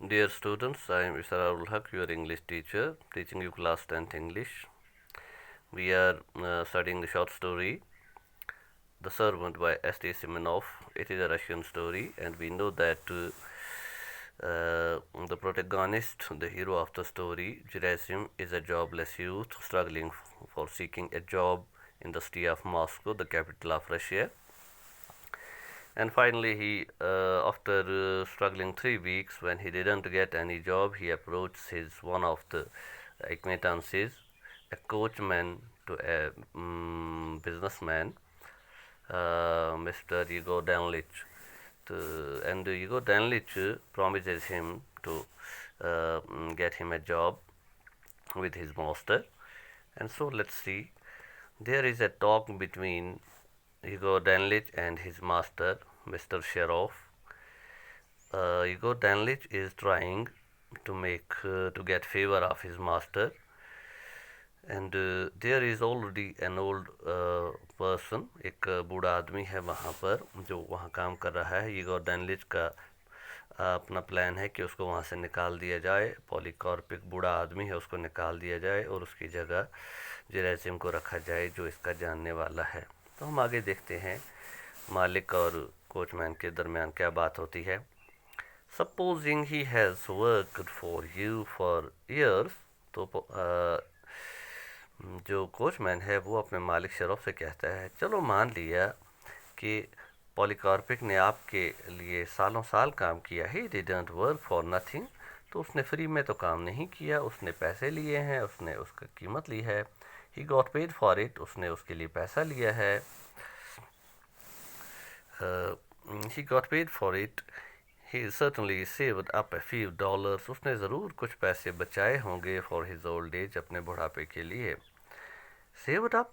Dear students, I am Mr. Arul Haq, your English teacher, teaching you class 10th English. We are studying the short story The Servant by S.T. Simonov. It is a Russian story, and we know that the protagonist, the hero of the story, Gerasim, is a jobless youth struggling for seeking a job in the city of Moscow, the capital of Russia. And finally, after struggling 3 weeks, when he didn't get any job, he approached one of the acquaintances, a coachman to a businessman, Mr. Igor Danlich. And Igor Danlich promises him to get him a job with his master. And so let's see. There is a talk between Igor Danlich and his master, Mr. Sharov. Igor Danlich is trying to get favor of his master, and there is already an old person, एक बूढ़ा आदमी है वहाँ पर जो वहाँ काम कर रहा है. इगोर डैनलिच का अपना प्लान है कि उसको वहाँ से निकाल दिया जाए. पॉलीकॉर्पिक बूढ़ा आदमी है, उसको निकाल दिया जाए और उसकी जगह जेरासिम को रखा जाए जो इसका जानने वाला है. तो हम आगे देखते हैं मालिक और कोचमैन के दरमियान क्या बात होती है. Supposing he has worked for you for years. तो जो कोचमैन है वो अपने मालिक शरफ से कहता है, चलो मान लिया कि पॉलीकार्पिक ने आपके लिए सालों साल काम किया. He didn't work for nothing. तो उसने फ्री में तो काम नहीं किया, उसने पैसे लिए हैं, उसने उसका कीमत ली है. He got paid for it. उसने उसके लिए पैसा लिया है. He got paid for it. He certainly saved up a few dollars. उसने ज़रूर कुछ पैसे बचाए होंगे फॉर हिज ओल्ड एज, अपने बुढ़ापे के लिए. सेव्ड अप,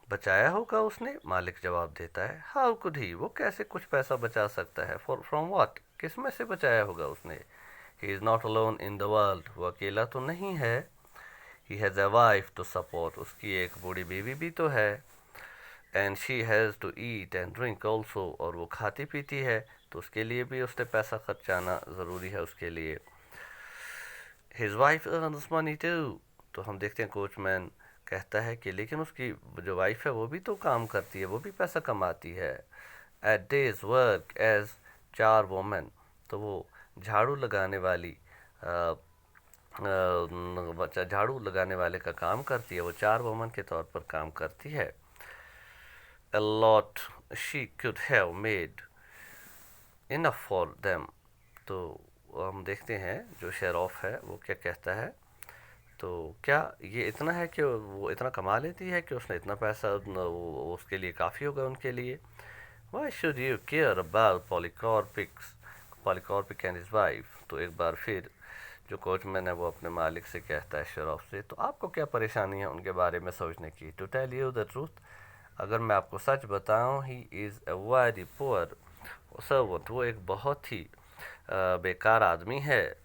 बचाया होगा उसने. मालिक जवाब देता है, हाउ कुड ही, वो कैसे कुछ पैसा बचा सकता है. फॉर फ्रॉम व्हाट, किस में से बचाया होगा उसने. He is not alone in the world. वो अकेला तो नहीं है. He has a wife to support. उसकी एक बूढ़ी बीवी भी तो है. And she has to eat and drink also. और वो खाती पीती है, तो उसके लिए भी उसने पैसा खर्चाना ज़रूरी है उसके लिए. His wife earns money too. तो हम देखते हैं कोचमैन कहता है कि लेकिन उसकी जो वाइफ है वो भी तो काम करती है, वो भी पैसा कमाती है. Eight days work as 4 women. तो वो झाड़ू लगाने वाली झाड़ू लगाने वाले का काम करती है. वो 4 वोमन के तौर पर काम करती है. A lot she could have made enough for them. तो हम देखते हैं जो शेरॉफ है वो क्या कहता है. तो क्या ये इतना है कि वो इतना कमा लेती है कि उसने इतना पैसा उसके लिए काफ़ी होगा उनके लिए. Why should you care about Polycarpic and his wife. तो एक बार फिर जो कोचमैन है वो अपने मालिक से कहता है शेरॉफ से, तो आपको क्या परेशानी है उनके बारे में सोचने की. To tell you the truth, अगर मैं आपको सच बताऊं, he is a very poor servant. वो एक बहुत ही बेकार आदमी है.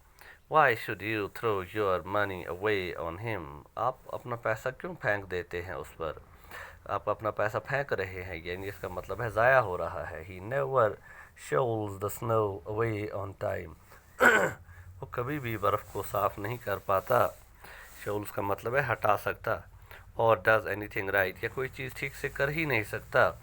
Why should you throw your money away on him. आप अपना पैसा क्यों फेंक देते हैं उस पर. आप अपना पैसा फेंक रहे हैं, यानी इसका मतलब है ज़ाया हो रहा है. He never shovels the snow away on time. वो कभी भी बर्फ़ को साफ़ नहीं कर पाता. शोल्स का मतलब है हटा सकता. और डज एनीथिंग राइट, या कोई चीज़ ठीक से कर ही नहीं सकता.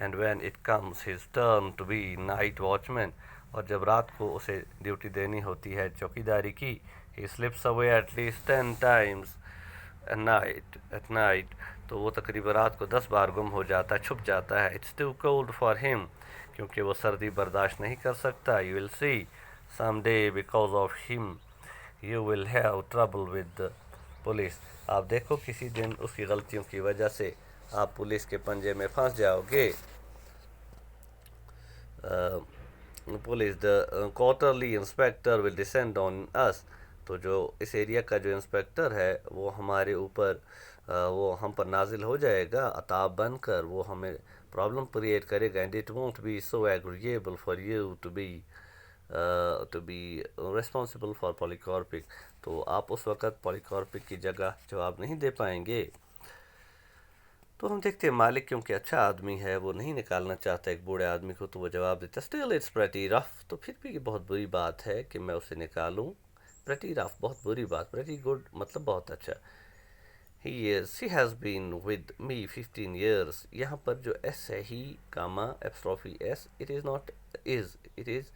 And when it comes his turn to be night watchman. और जब रात को उसे ड्यूटी देनी होती है चौकीदारी की, he slips away at least 10 times at night. तो वो तकरीबन रात को 10 बार गुम हो जाता है, छुप जाता है. It's too cold for him, क्योंकि वो सर्दी बर्दाश्त नहीं कर सकता. You will see some day because of him you will have trouble with police. आप देखो किसी दिन उसकी गलतियों की वजह से आप पुलिस के पंजे में फंस जाओगे. Police the quarterly inspector will descend on us. तो जो इस एरिया का जो इंस्पेक्टर है वो हमारे ऊपर वो हम पर नाजिल हो जाएगा अताब बनकर. वो हमें प्रॉब्लम क्रिएट करेगा. And it won't be so agreeable for you to be responsible for polycarpic. तो आप उस वक़्त पॉलीकॉर्पिक की जगह जवाब नहीं दे पाएंगे. तो हम देखते हैं मालिक क्योंकि अच्छा आदमी है, वो नहीं निकालना चाहता एक बूढ़े आदमी को, तो वो जवाब देता स्टिल इट्स प्रेटी रफ, तो फिर भी ये बहुत बुरी बात है कि मैं उसे निकालूं। प्रेटी रफ बहुत बुरी बात, प्रेटी गुड मतलब बहुत अच्छा। She has been with me 15 years, यहाँ पर जो एस है he comma apostrophe s, it is not is, it is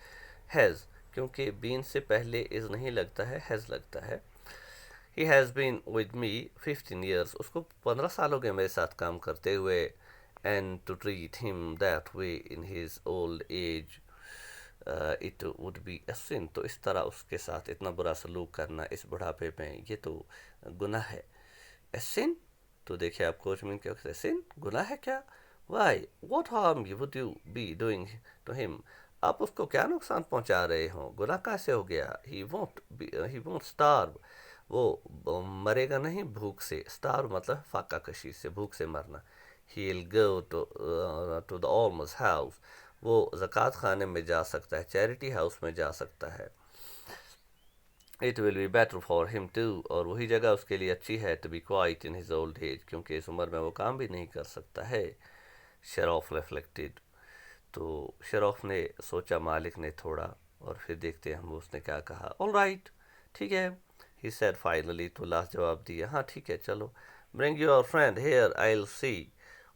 has, क्योंकि बीन से पहले इज़ नहीं लगता है, हैज़ लगता है। He has been with me 15 years, उसको 15 साल हो गए मेरे साथ काम करते हुए। And to treat him that way in his old age it would be a sin, तो इस तरह उसके साथ इतना बुरा सलूक करना इस बुढ़ापे में ये तो गुनाह है। ए सिन, तो देखिए आप कोच में क्या कहते हैं, सिन गुनाह है क्या? Why what harm would you be doing to him, आप उसको क्या नुकसान पहुंचा रहे हो, गुनाह कैसे हो गया? ही वोंट स्टार्व, वो मरेगा नहीं भूख से, स्टार्व मतलब फाका कशी से, भूख से मरना। He will go to the almshouse, वो ज़कात खाने में जा सकता है, चैरिटी हाउस में जा सकता है। It will be better for him to, और वही जगह उसके लिए अच्छी है, to be quiet in his old age, क्योंकि इस उम्र में वो काम भी नहीं कर सकता है। शरॉफ रिफ्लेक्टेड, तो शरॉफ ने सोचा, मालिक ने थोड़ा, और फिर देखते हैं हम उसने क्या कहा। ऑल राइट, ठीक है, ही सेड फाइनली, तो लास्ट जवाब दिया, हाँ ठीक है चलो। Bring your friend here, I will see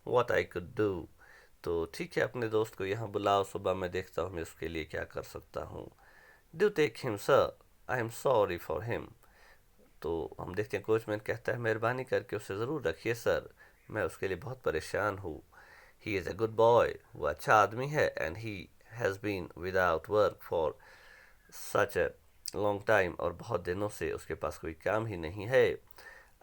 what I could do, तो ठीक है अपने दोस्त को यहाँ बुलाओ, सुबह मैं देखता हूँ मैं उसके लिए क्या कर सकता हूँ। Do take him sir, I am sorry for him, तो हम देखते हैं कोचमैन कहता है मेहरबानी करके उसे ज़रूर रखिए सर, मैं उसके लिए बहुत परेशान हूँ। He is a good boy, वो अच्छा आदमी है, and he has been without work for such a long time, और बहुत दिनों से उसके पास कोई काम ही नहीं है।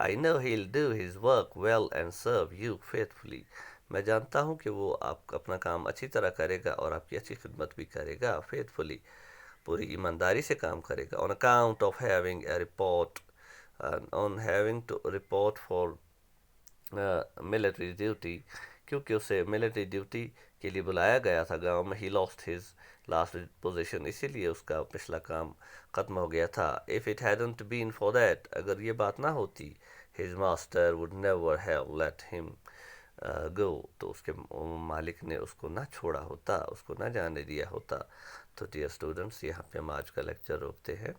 I know he will do his work well and serve you faithfully, मैं जानता हूँ कि वो आप अपना काम अच्छी तरह करेगा और आपकी अच्छी खिदमत भी करेगा, फेथफुली पूरी ईमानदारी से काम करेगा। On account of having a report, on having to report for military duty, क्योंकि उसे मिलिट्री ड्यूटी के लिए बुलाया गया था गांव में। He lost his last position, इसीलिए उसका पिछला काम ख़त्म हो गया था। If it hadn't been for that, अगर ये बात ना होती, his master would never have let him go, तो उसके मालिक ने उसको ना छोड़ा होता, उसको ना जाने दिया होता। तो डियर स्टूडेंट्स, यहाँ पे हम आज का लेक्चर रोकते हैं।